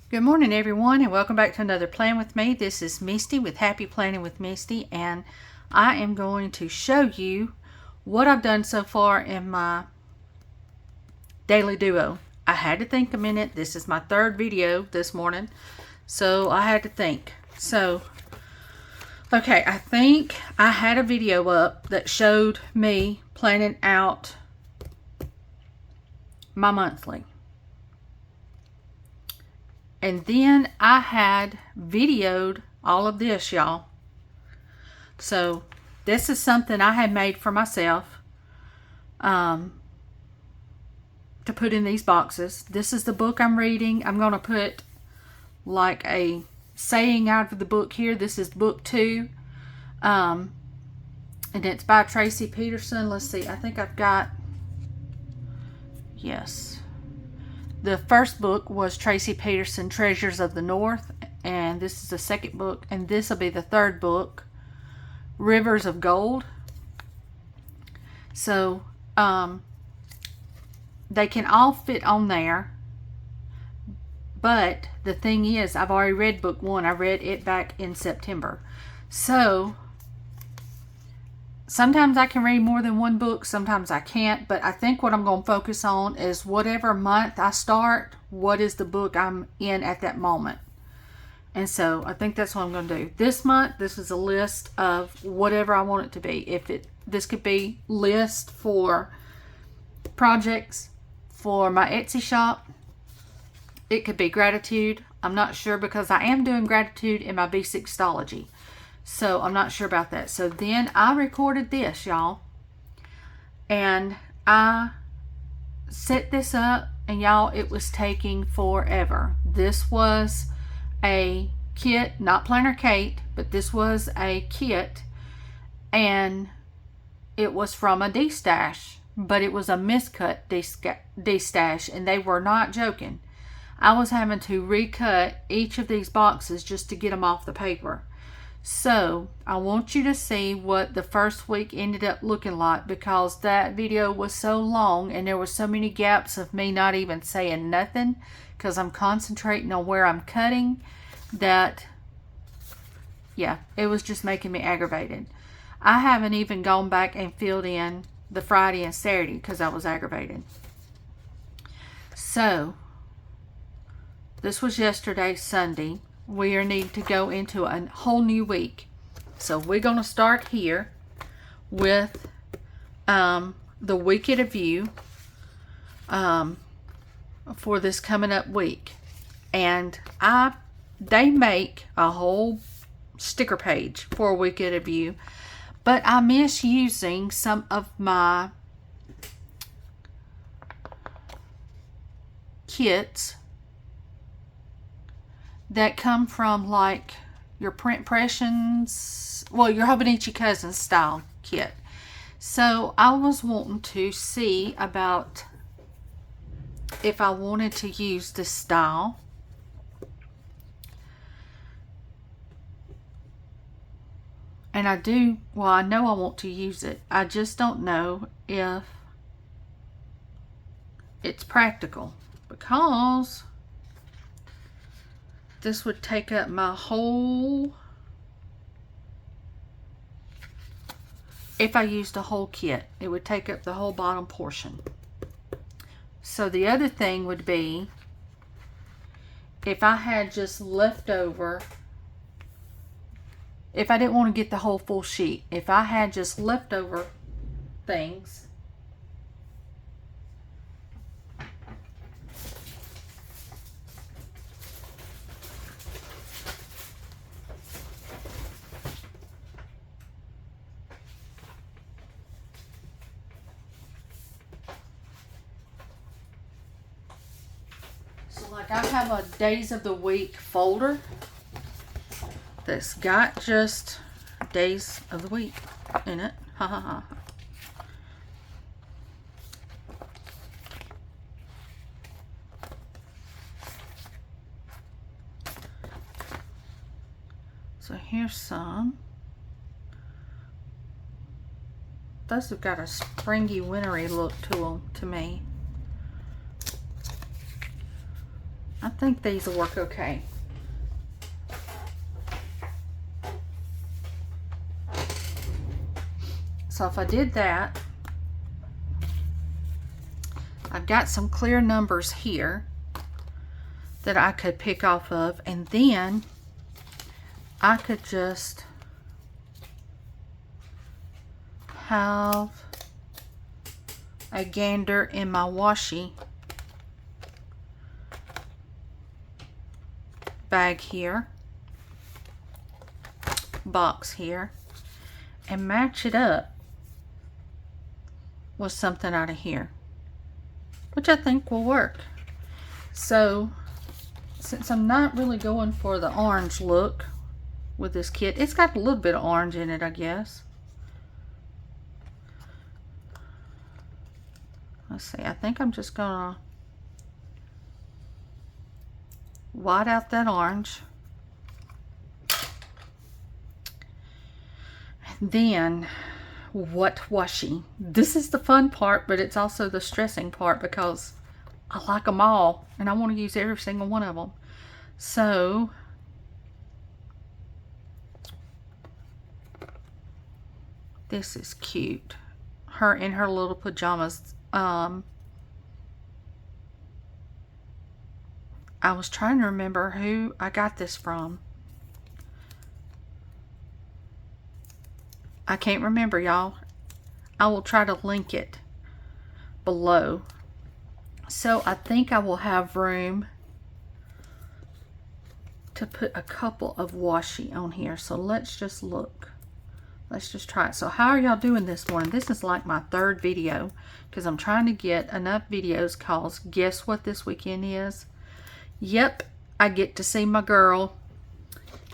Good morning, everyone, and welcome back to another Plan With Me. This is Misty with Happy Planning with Misty, and I am going to show you what I've done so far in my daily duo. I had to think a minute. This is my third video this morning, so I had to think. So, okay, I think I had a video up that showed me planning out my monthly. And then I had videoed all of this, y'all. So this is something I had made for myself to put in these boxes. This is the book I'm reading. I'm going to put like a saying out of the book here. This is book 2. And it's by Tracy Peterson. Let's see. I think I've got... Yes. The first book was Tracy Peterson, Treasures of the North, and this is the second book, and this will be the third book, Rivers of Gold. So, they can all fit on there, but the thing is, I've already read book 1. I read it back in September. So, sometimes I can read more than one book, sometimes I can't, but I think what I'm going to focus on is whatever month I start, what is the book I'm in at that moment. And so I think that's what I'm going to do. This month, this is a list of whatever I want it to be. This could be list for projects for my Etsy shop. It could be gratitude. I'm not sure because I am doing gratitude in my B6 STALOGY. So I'm not sure about that. So then I recorded this, y'all. And I set this up. And y'all, it was taking forever. This was a kit, not Planner Kate, but this was a kit. And it was from a D-stash. But it was a miscut D-stash. And they were not joking. I was having to recut each of these boxes just to get them off the paper. So, I want you to see what the first week ended up looking like because that video was so long and there were so many gaps of me not even saying nothing because I'm concentrating on where I'm cutting that, yeah, it was just making me aggravated. I haven't even gone back and filled in the Friday and Saturday because I was aggravated. So, this was yesterday, Sunday. We need to go into a whole new week. So we're going to start here with the week at a view for this coming up week. And they make a whole sticker page for a week at a view. But I miss using some of my kits that come from like your Print Impressions, well, your Hobonichi Cousins style kit. So I was wanting to see about if I wanted to use this style. And I do, well, I know I want to use it. I just don't know if it's practical because this would take up my whole, if I used a whole kit, it would take up the whole bottom portion. So the other thing would be, if I had just leftover, if I didn't want to get the whole full sheet, if I had just leftover things, like I have a days of the week folder that's got just days of the week in it. Ha ha ha. So here's some. Those have got a springy, wintry look to them, to me. I think these will work okay. So if I did that, I've got some clear numbers here that I could pick off of, and then I could just have a gander in my washi bag here, box here, and match it up with something out of here, which I think will work. So since I'm not really going for the orange look with this kit, it's got a little bit of orange in it, I guess. Let's see, I think I'm just gonna white out that orange. And then what washi? This is the fun part, but it's also the stressing part because I like them all and I want to use every single one of them. So this is cute. Her in her little pajamas. I was trying to remember who I got this from. I can't remember, y'all. I will try to link it below. So I think I will have room to put a couple of washi on here. So let's just look. Let's just try it. So how are y'all doing this morning? This is like my third video because I'm trying to get enough videos called Guess What This Weekend Is. Yep, I get to see my girl.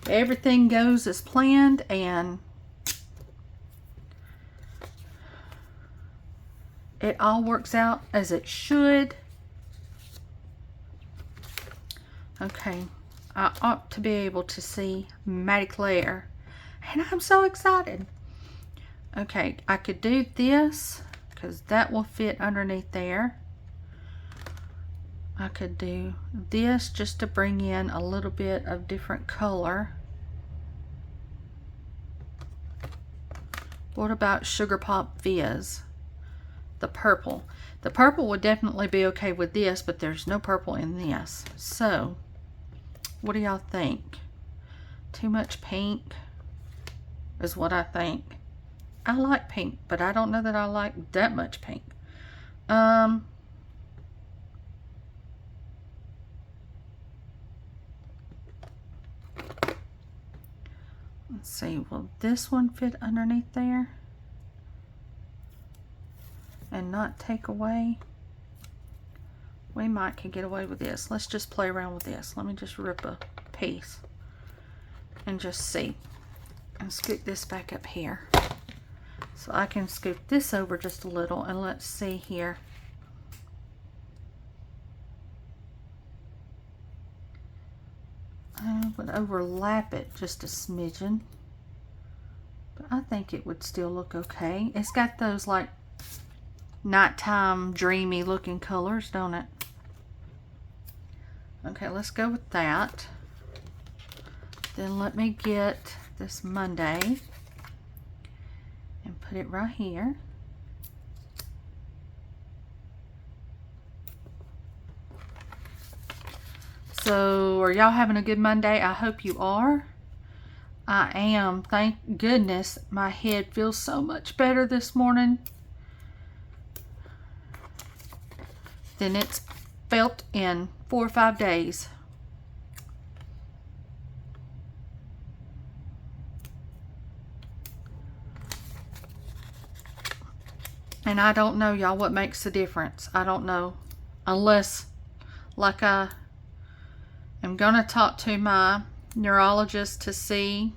Everything goes as planned and it all works out as it should. Okay, I ought to be able to see Maddie Claire. And I'm so excited. Okay, I could do this because that will fit underneath there. I could do this just to bring in a little bit of different color. What about Sugar Pop Fizz? The purple. The purple would definitely be okay with this, but there's no purple in this. So, what do y'all think? Too much pink is what I think. I like pink, but I don't know that I like that much pink. Let's see, will this one fit underneath there and not take away? We might can get away with this. Let's just play around with this. Let me just rip a piece and just see. And scoot this back up here. So I can scoot this over just a little and let's see here. I would overlap it just a smidgen, but I think it would still look okay. It's got those like nighttime dreamy looking colors, don't it? Okay, let's go with that. Then let me get this Monday and put it right here. So are y'all having a good Monday? I hope you are. I am. Thank goodness my head feels so much better this morning than it's felt in 4 or 5 days. And I don't know, y'all, what makes the difference. I don't know. Unless, like I am going to talk to my neurologist to see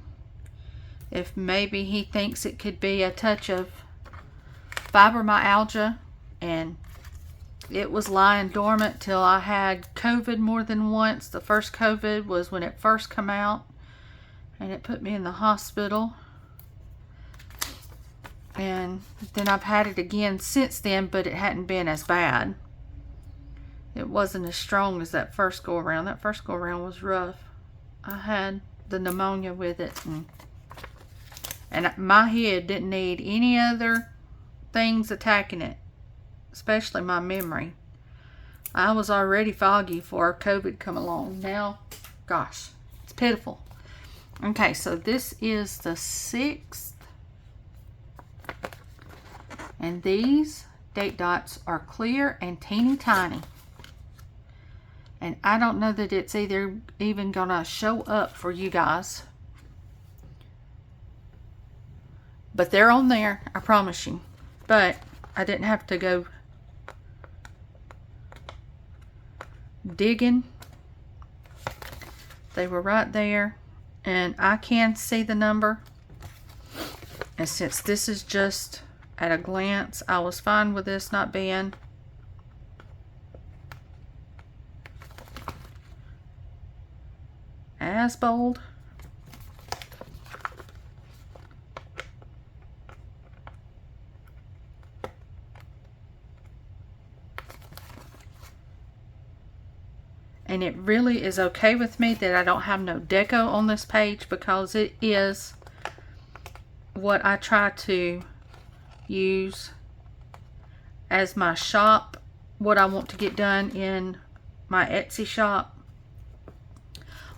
if maybe he thinks it could be a touch of fibromyalgia. And it was lying dormant till I had COVID more than once. The first COVID was when it first came out. And it put me in the hospital. And then I've had it again since then, but it hadn't been as bad. it wasn't as strong as that first go around. That first go around was rough. I had the pneumonia with it, and my head didn't need any other things attacking it, especially my memory. I was already foggy before COVID come along. Now, gosh, it's pitiful. Okay, so this is the 6th. And these date dots are clear and teeny tiny. And I don't know that it's even gonna show up for you guys. But they're on there, I promise you. But I didn't have to go digging. They were right there. And I can see the number. And since this is just at a glance, I was fine with this not being as bold. And it really is okay with me that I don't have no deco on this page, because it is what I try to use as my shop, what I want to get done in my Etsy shop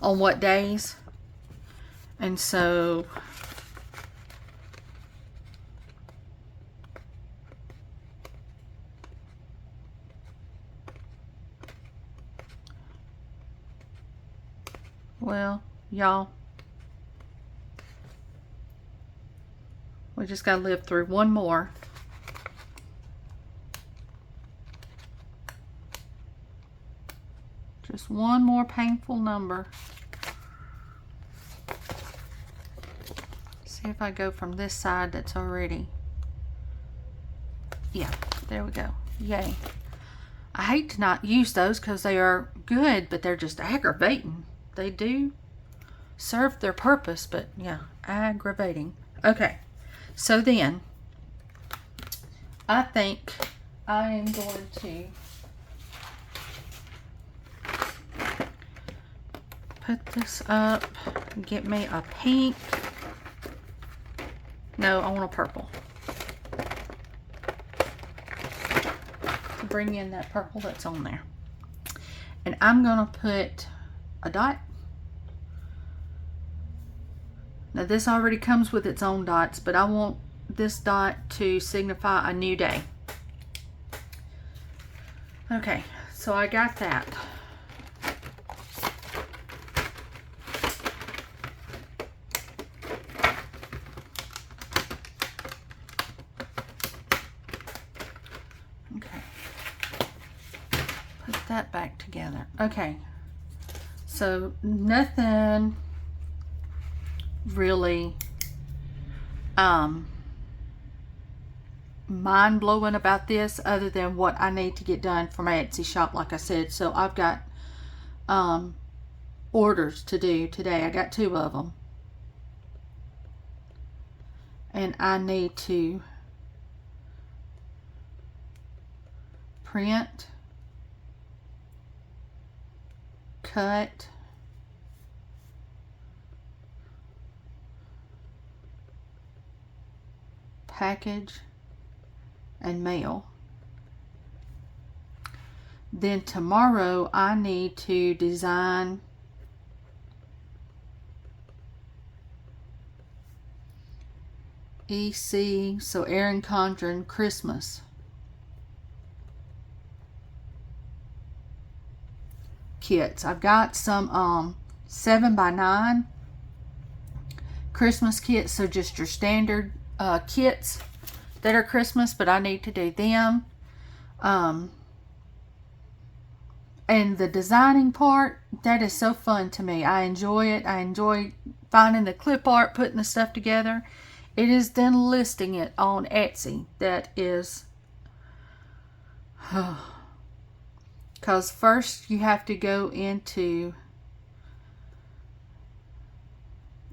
on what days. And so well, y'all, we just gotta live through one more. Just one more painful number. See if I go from this side that's already. Yeah, there we go. Yay. I hate to not use those because they are good, but they're just aggravating. They do serve their purpose, but yeah, aggravating. Okay, so then I think I am going to put this up and get me a pink. No, I want a purple. Bring in that purple that's on there. And I'm going to put a dot. Now this already comes with its own dots, but I want this dot to signify a new day. Okay, so I got that. Okay, put that back together. Okay, so nothing really mind-blowing about this other than what I need to get done for my Etsy shop, like I said. So I've got orders to do today. I got 2 of them, and I need to print, cut, package, and mail. Then tomorrow I need to design EC, so Erin Condren Christmas kits. I've got some 7x9 Christmas kits, so just your standard kits that are Christmas, but I need to do them. And the designing part, that is so fun to me. I enjoy it. I enjoy finding the clip art, putting the stuff together. It is then listing it on Etsy. That is, because first you have to go into,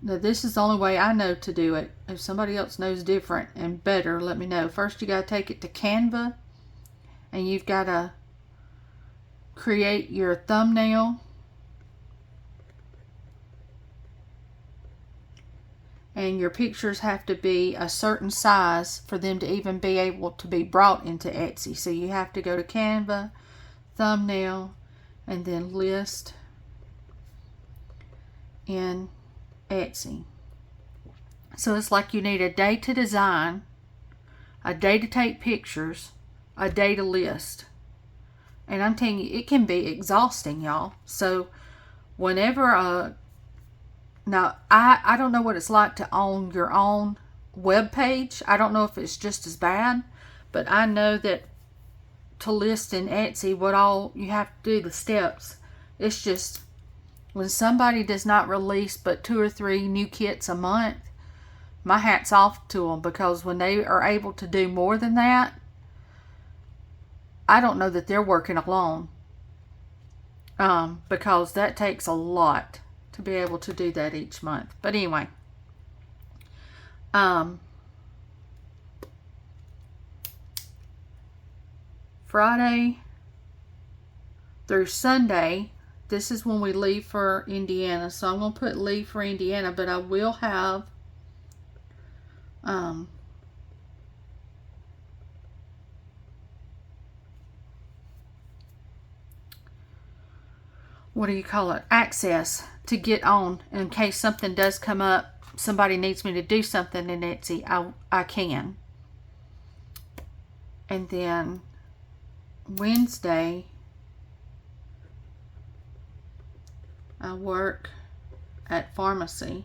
now this is the only way I know to do it. If somebody else knows different and better, let me know. First you got to take it to Canva, and you've got to create your thumbnail. And your pictures have to be a certain size for them to even be able to be brought into Etsy. So you have to go to Canva, thumbnail, and then list in Etsy. So it's like you need a day to design, a day to take pictures, a day to list. And I'm telling you, it can be exhausting, y'all. So whenever now, I don't know what it's like to own your own web page. I don't know if it's just as bad, but I know that to list in Etsy, what all you have to do, the steps, it's just when somebody does not release but 2 or 3 new kits a month, my hat's off to them, because when they are able to do more than that, I don't know that they're working alone, because that takes a lot to be able to do that each month. But anyway, Friday through Sunday, this is when we leave for Indiana. So I'm going to put leave for Indiana, but I will have what do you call it? Access to get on in case something does come up. Somebody needs me to do something in Etsy, I can. And then Wednesday, I work at pharmacy.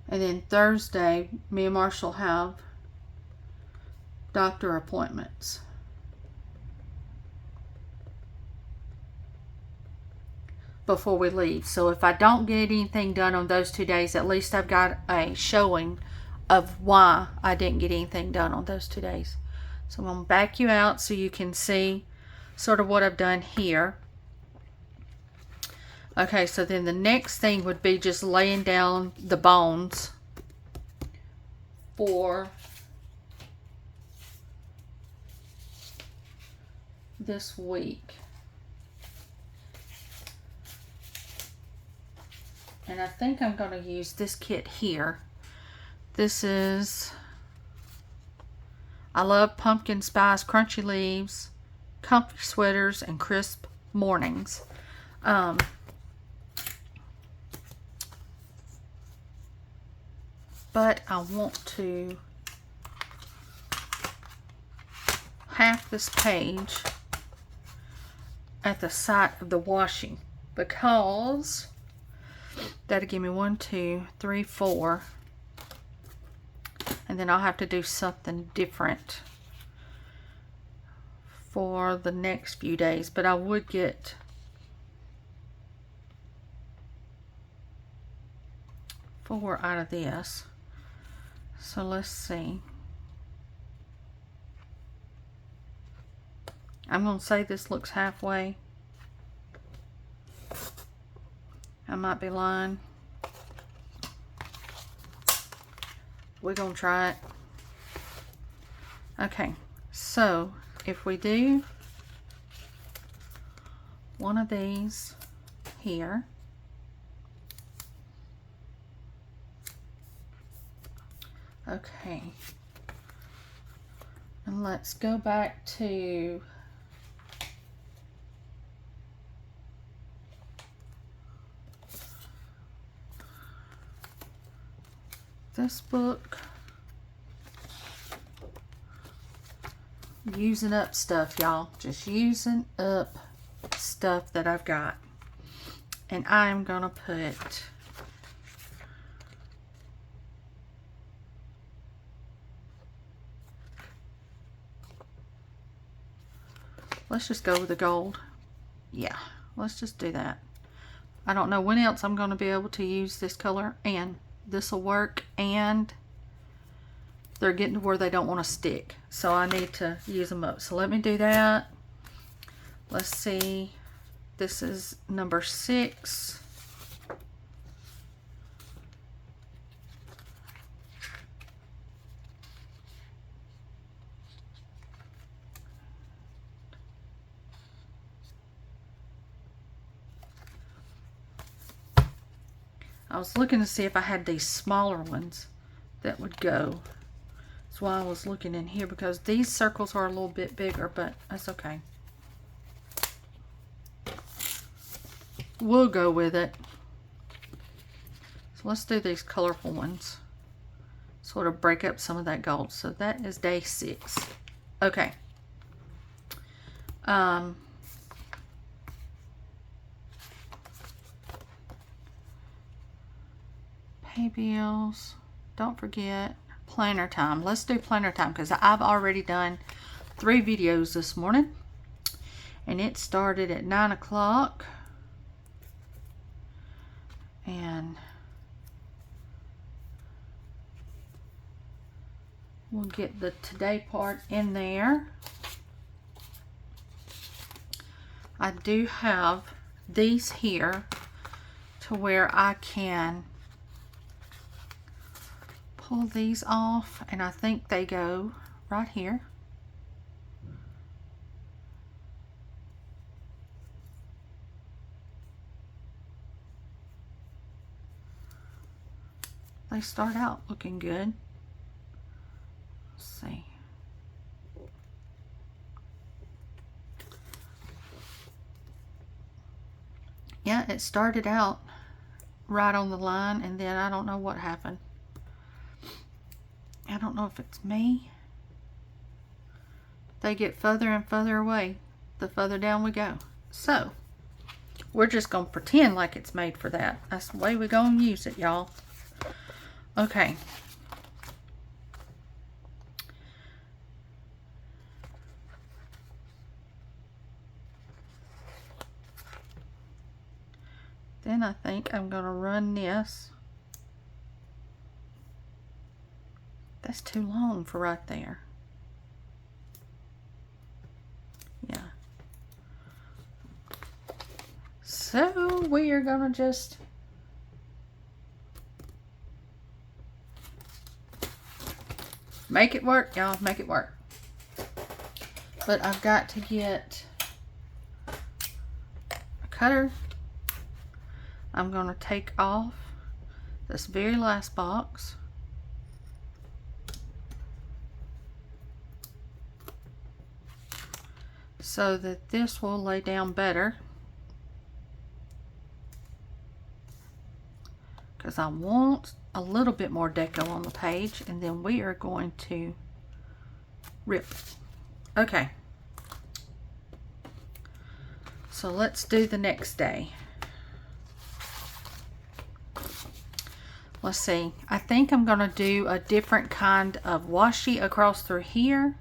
And then Thursday, me and Marshall have doctor appointments. Before we leave. So if I don't get anything done on those 2 days, at least I've got a showing of why I didn't get anything done on those 2 days. So I'm going to back you out so you can see sort of what I've done here. Okay, so then the next thing would be just laying down the bones for this week. And I think I'm going to use this kit here. This is, I love pumpkin spice, crunchy leaves, comfy sweaters, and crisp mornings. But I want to half this page at the side of the washi, because that'll give me 1, 2, 3, 4. And then I'll have to do something different for the next few days. But I would get 4 out of this. So let's see. I'm going to say this looks halfway. I might be lying. We're going to try it. Okay, so if we do one of these here, okay, and let's go back to this book, using up stuff, y'all. Just using up stuff that I've got. And I'm gonna put let's just go with the gold. Yeah, let's just do that. I don't know when else I'm gonna be able to use this color, and this will work, and they're getting to where they don't want to stick, so I need to use them up. So let me do that. Let's see, this is number 6. I was looking to see if I had these smaller ones that would go. That's why I was looking in here, because these circles are a little bit bigger, but that's okay. We'll go with it. So let's do these colorful ones. Sort of break up some of that gold. So that is day 6. Okay. Pay bills. Don't forget planner time. Let's do planner time because I've already done 3 videos this morning. And it started at 9 o'clock. And we'll get the today part in there. I do have these here to where I can pull these off, and I think they go right here. They start out looking good. Let's see. Yeah, it started out right on the line, and then I don't know what happened. I don't know if it's me. They get further and further away the further down we go. So, we're just going to pretend like it's made for that. That's the way we're going to use it, y'all. Okay. Then I think I'm going to run this. That's too long for right there. Yeah. So we are going to just make it work, y'all. Make it work. But I've got to get a cutter. I'm going to take off this very last box. So that this will lay down better. Because I want a little bit more deco on the page, and then we are going to rip. Okay. So let's do the next day. Let's see. I think I'm going to do a different kind of washi across through here.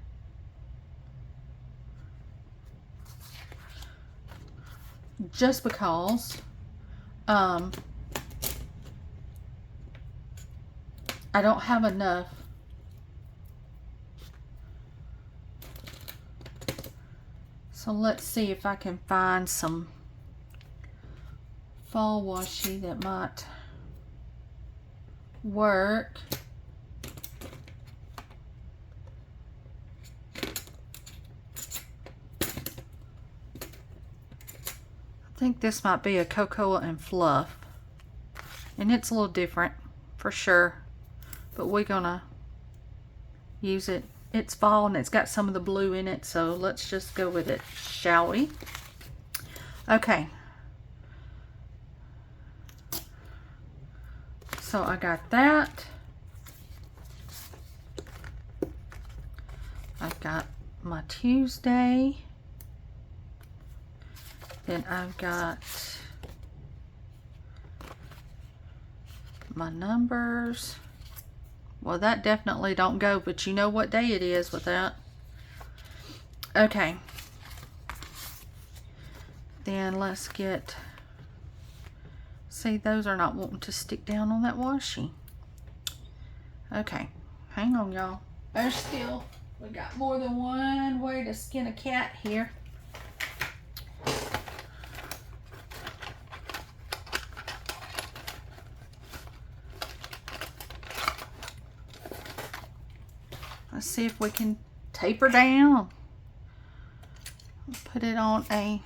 Just because I don't have enough so let's see if I can find some fall washi that might work. I think this might be a Cocoa and Fluff, and it's a little different for sure, but we're gonna use it. It's fall and it's got some of the blue in it, so let's just go with it, shall we? Okay, so I got that. I've got my Tuesday. Then I've got my numbers. Well, that definitely don't go, but you know what day it is with that. Okay. Then let's get, see, those are not wanting to stick down on that washi. Okay, hang on, y'all. There's still, we got more than one way to skin a cat here. Let's see if we can taper down. Put it on a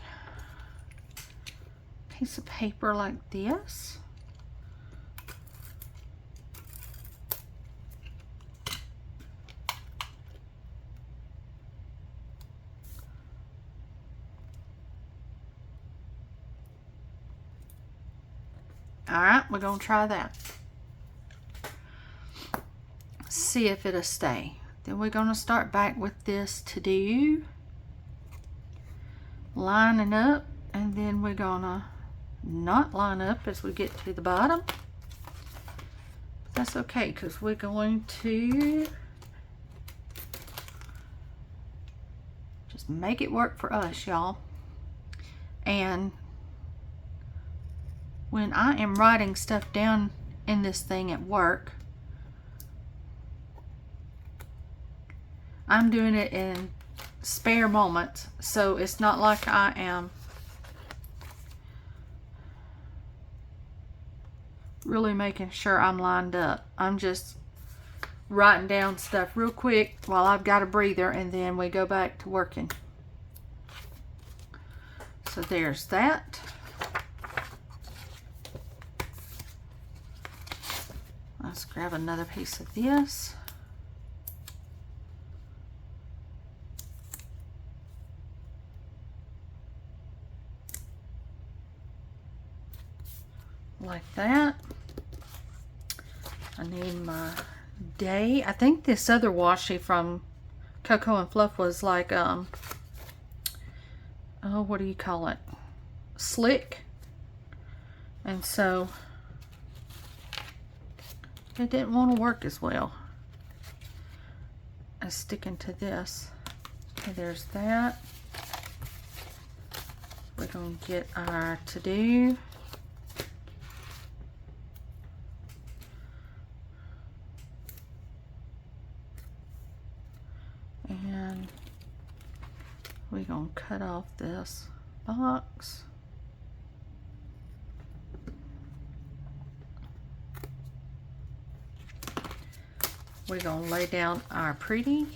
piece of paper like this. All right, we're gonna try that. See if it'll stay. Then we're gonna start back with this to do lining up, and then we're gonna not line up as we get to the bottom. That's okay, because we're going to just make it work for us, y'all. And when I am writing stuff down in this thing at work, I'm doing it in spare moments, so it's not like I am really making sure I'm lined up. I'm just writing down stuff real quick while I've got a breather, and then we go back to working. So there's that. Let's grab another piece of this. Like that. I need my day. I think this other washi from Cocoa and Fluff was like, oh, what do you call it? Slick. And so it didn't want to work as well as sticking to this. Okay, there's that. We're going to get our to-do. And we're going to cut off this box. We're going to lay down our pretty.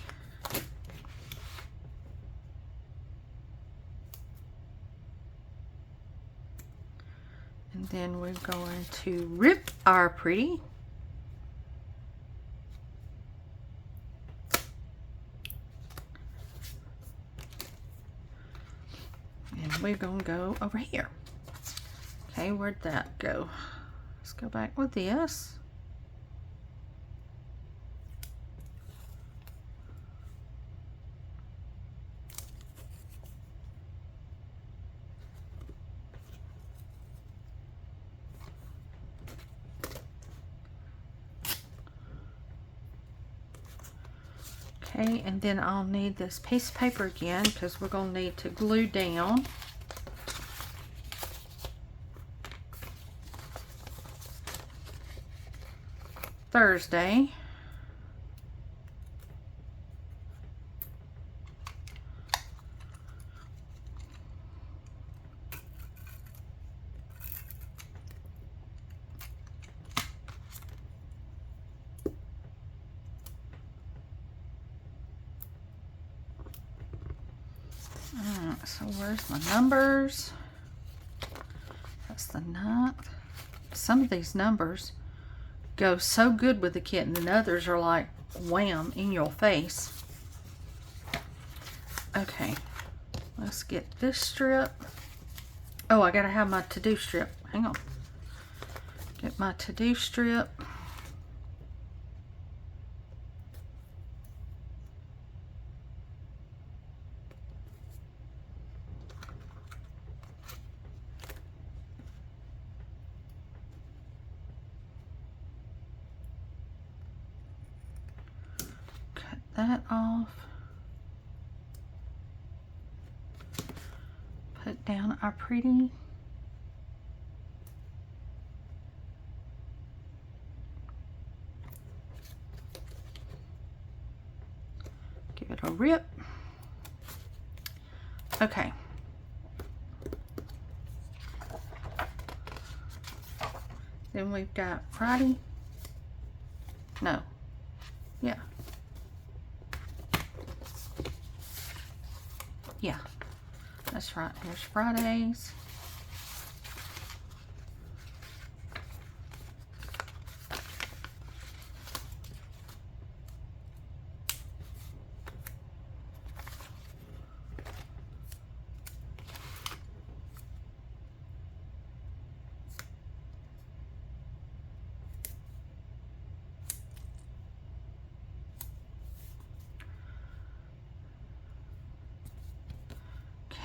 And then we're going to rip our pretty. And we're going to go over here. Okay, where'd that go? Let's go back with this. Okay, and then I'll need this piece of paper again because we're going to need to glue down. Thursday. Alright, so where's my numbers? That's the 9th. Some of these numbers go so good with the kitten, and others are like wham in your face. Okay, let's get this strip. Oh, I gotta have my to-do strip. Hang on. Get my to-do strip. That off. Put down our pretty. Give it a rip. Okay. Then we've got Friday. No. Yeah. Yeah, that's right. Here's Fridays.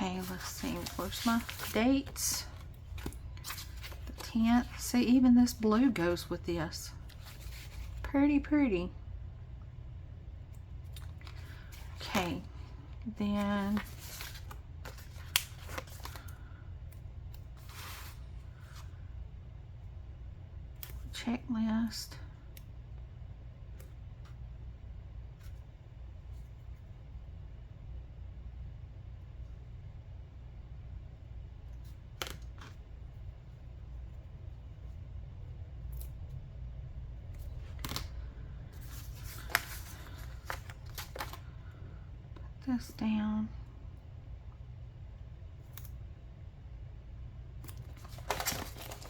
Okay, let's see. Where's my dates? The 10th. See, even this blue goes with this. Pretty, pretty. Okay, then checklist. Put this down.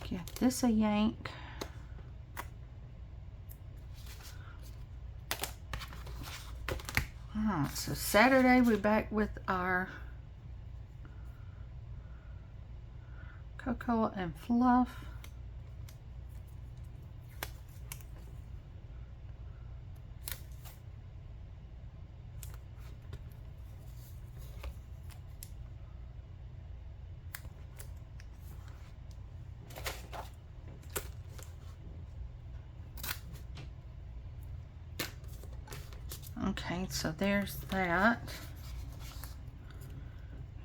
Give this a yank. Alright, so Saturday we're back with our cocoa and fluff. Okay, so there's that.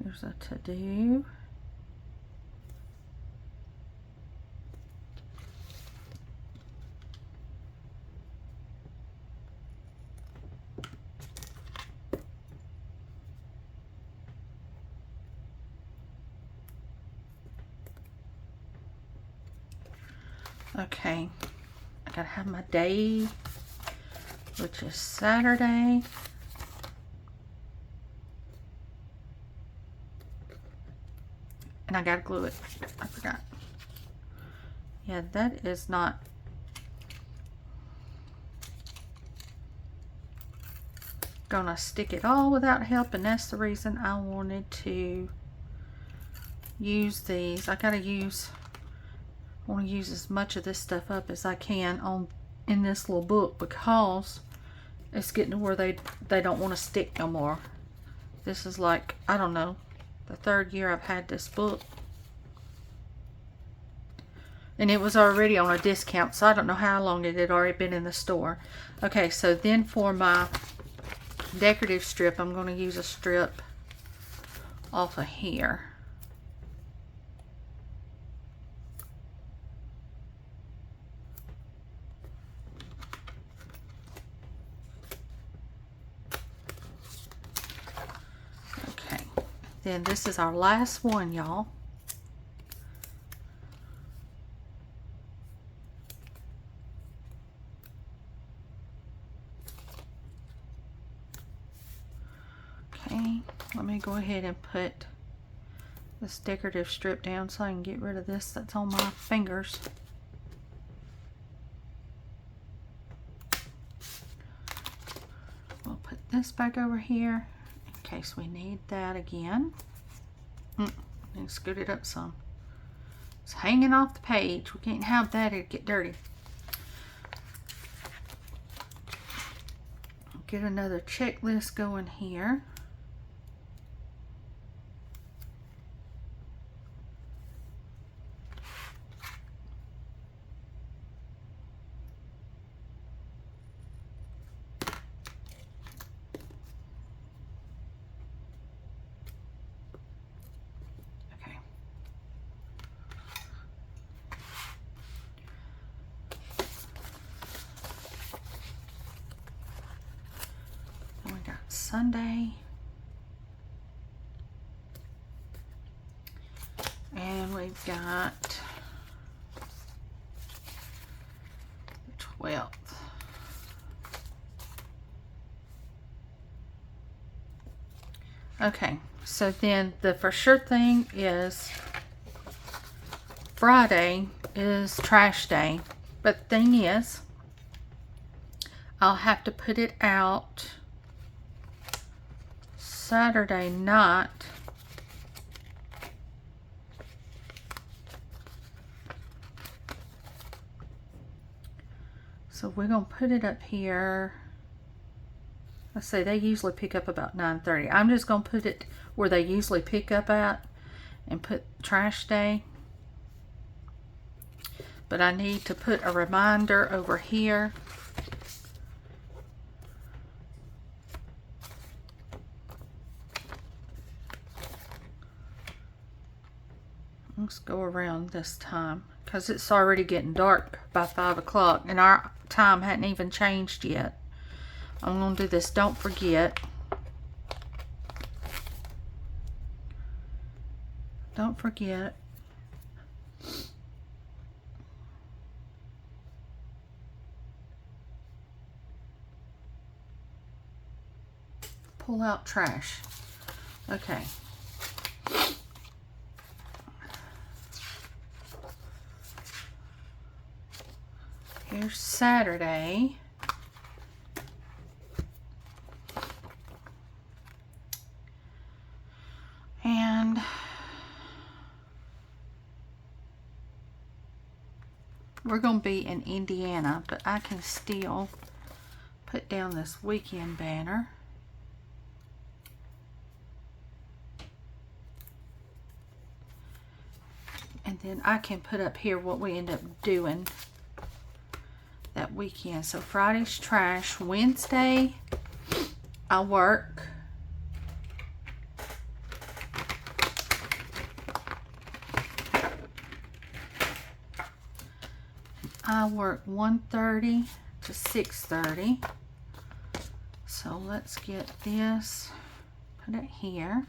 Here's a to-do. Okay, I gotta have my day, which is Saturday. And I gotta glue it. I forgot. Yeah, that is not gonna stick at all without help, and that's the reason I wanted to use these. I want to use as much of this stuff up as I can in this little book, because it's getting to where they don't want to stick no more. This is like, I don't know, the 3rd year I've had this book, and it was already on a discount, so I don't know how long it had already been in the store. Okay, so then for my decorative strip, I'm going to use a strip off of here. Then this is our last one, y'all. Okay, let me go ahead and put this decorative strip down so I can get rid of this that's on my fingers. We'll put this back over here in case we need that again. And scoot it up some. It's hanging off the page. We can't have that, it'd get dirty. Get another checklist going here. Sunday, and we've got the 12th. Okay, so then the for sure thing is Friday is trash day, but the thing is I'll have to put it out Saturday night. So we're going to put it up here. Let's say they usually pick up about 9:30. I'm just going to put it where they usually pick up at and put trash day. But I need to put a reminder over here. Let's go around this time because it's already getting dark by 5 o'clock and our time hadn't even changed yet. I'm going to do this don't forget. Don't forget. Pull out trash. Okay. Here's Saturday. And we're going to be in Indiana, but I can still put down this weekend banner. And then I can put up here what we end up doing that weekend. So Friday's trash. Wednesday, I work. I work 1:30 to 6:30. So let's get this, put it here.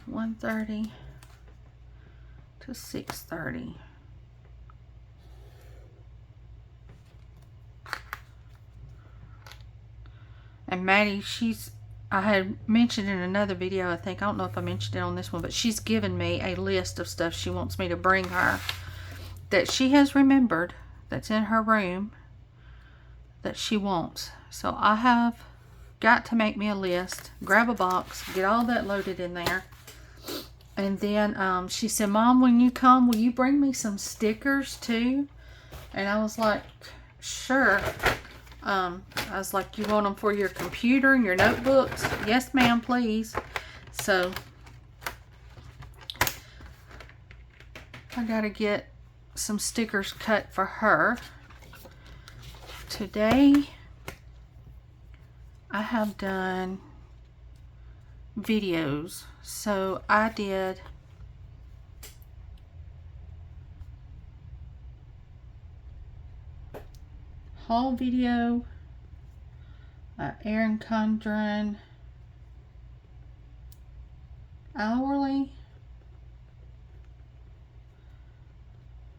$1:30 to 6:30. And Maddie, I had mentioned in another video, I think, I don't know if I mentioned it on this one, but she's given me a list of stuff she wants me to bring her that she has remembered that's in her room that she wants. So I have got to make me a list, grab a box, get all that loaded in there. And then she said, Mom, when you come, will you bring me some stickers too? And I was like, sure. I was like, you want them for your computer and your notebooks? Yes, ma'am, please. So I got to get some stickers cut for her. Today, I have done videos. So I did haul video, Erin Condren hourly,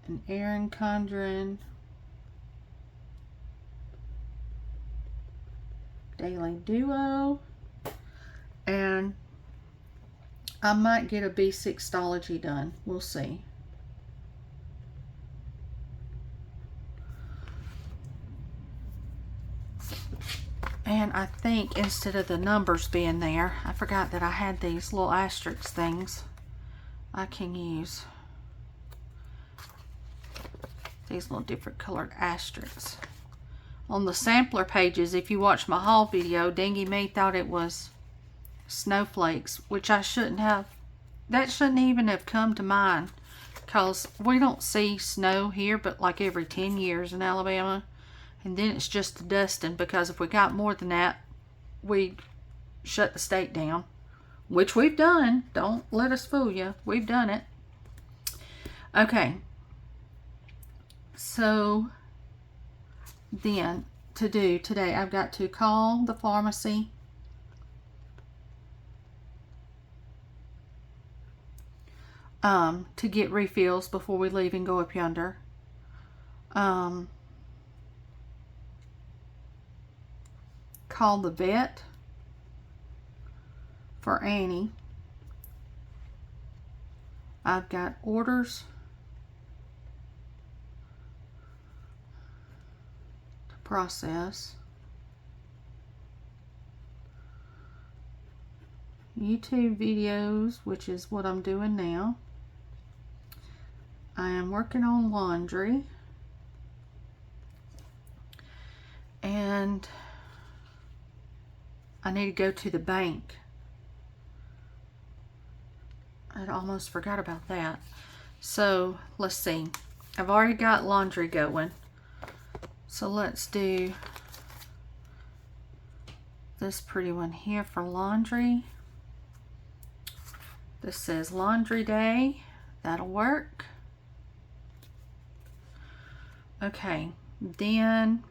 and Erin Condren daily duo, and I might get a B6 STALOGY done. We'll see. And I think instead of the numbers being there, I forgot that I had these little asterisk things I can use. These little different colored asterisks. On the sampler pages, if you watch my haul video, Dingy Me thought it was snowflakes, which I shouldn't have. That shouldn't even have come to mind, because we don't see snow here but like every 10 years in Alabama, and then it's just the dusting, because if we got more than that, we shut the state down, which we've done. Don't let us fool you, we've done it. Okay, so then to do today, I've got to call the pharmacy, to get refills before we leave and go up yonder. Call the vet for Annie. I've got orders to process. YouTube videos, which is what I'm doing now. I am working on laundry. And I need to go to the bank. I almost forgot about that. So let's see. I've already got laundry going. So let's do this pretty one here for laundry. This says laundry day. That'll work. Okay, then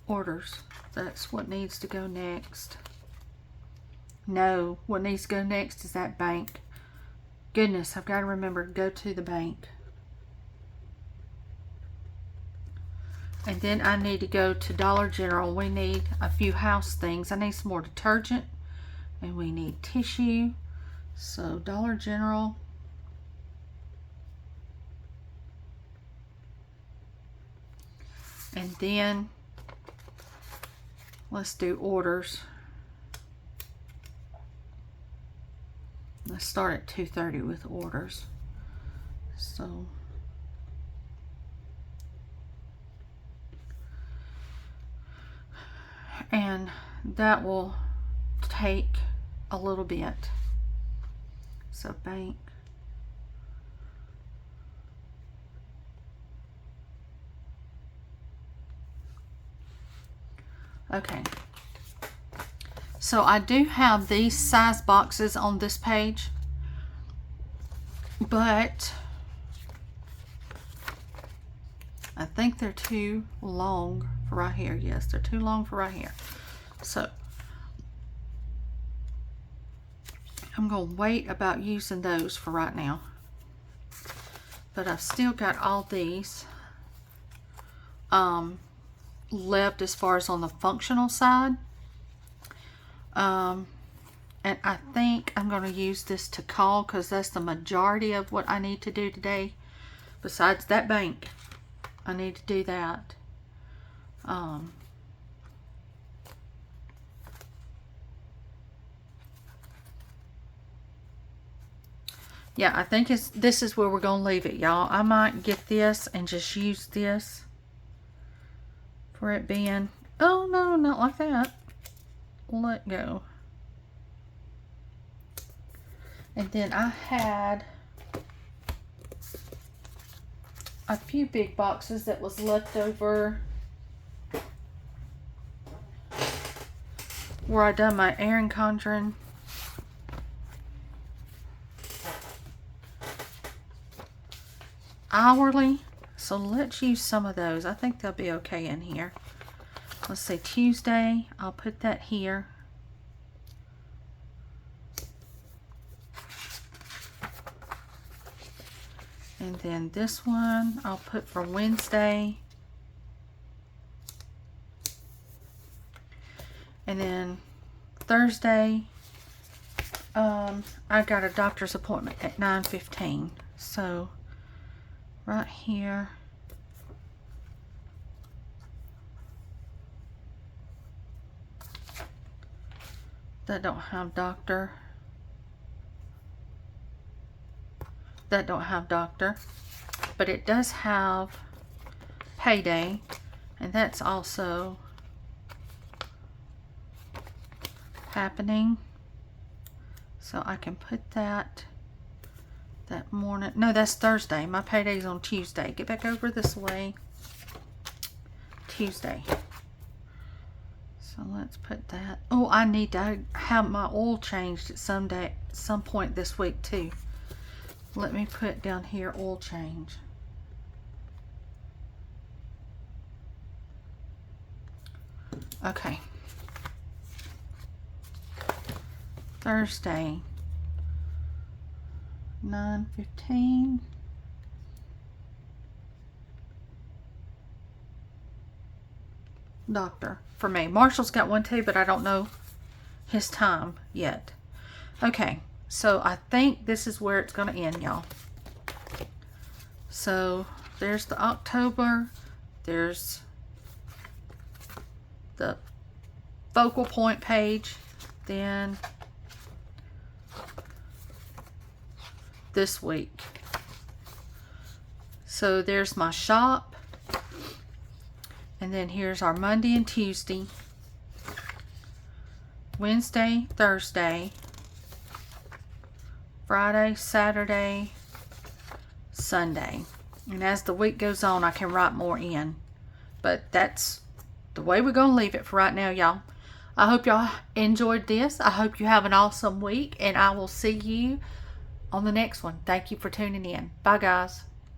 orders. That's what needs to go next. No, what needs to go next is that bank. Goodness, I've got to remember to go to the bank. And then I need to go to Dollar General. We need a few house things. I need some more detergent. And we need tissue. So Dollar General. And then let's do orders. Let's start at 2:30 with orders. So and that will take a little bit. So bank. Okay. So I do have these size boxes on this page, but I think they're too long for right here. Yes, they're too long for right here. So I'm going to wait about using those for right now. But I've still got all these left as far as on the functional side. And I think I'm going to use this to call because that's the majority of what I need to do today. Besides that bank, I need to do that. Yeah, I think this is where we're going to leave it, y'all. I might get this and just use this for it being... Oh, no, not like that. Let go. And then I had a few big boxes that was left over where I done my Erin Condren hourly. So let's use some of those. I think they'll be okay in here. Let's say Tuesday. I'll put that here. And then this one I'll put for Wednesday. And then Thursday, I got a doctor's appointment at 9:15. So right here. That don't have doctor. That don't have doctor. But it does have payday. And that's also happening. So I can put that morning. No, that's Thursday. My payday's on Tuesday. Get back over this way. Tuesday. So let's put that. Oh, I need to have my oil changed at some point this week too. Let me put down here oil change. Okay. Thursday, 9:15. Doctor for me. Marshall's got one too, but I don't know his time yet. Okay, so I think this is where it's going to end, y'all. So there's the October, there's the focal point page. Then this week. So there's my shop. And then here's our Monday and Tuesday. Wednesday, Thursday. Friday, Saturday, Sunday. And as the week goes on, I can write more in. But that's the way we're going to leave it for right now, y'all. I hope y'all enjoyed this. I hope you have an awesome week. And I will see you on the next one. Thank you for tuning in. Bye, guys.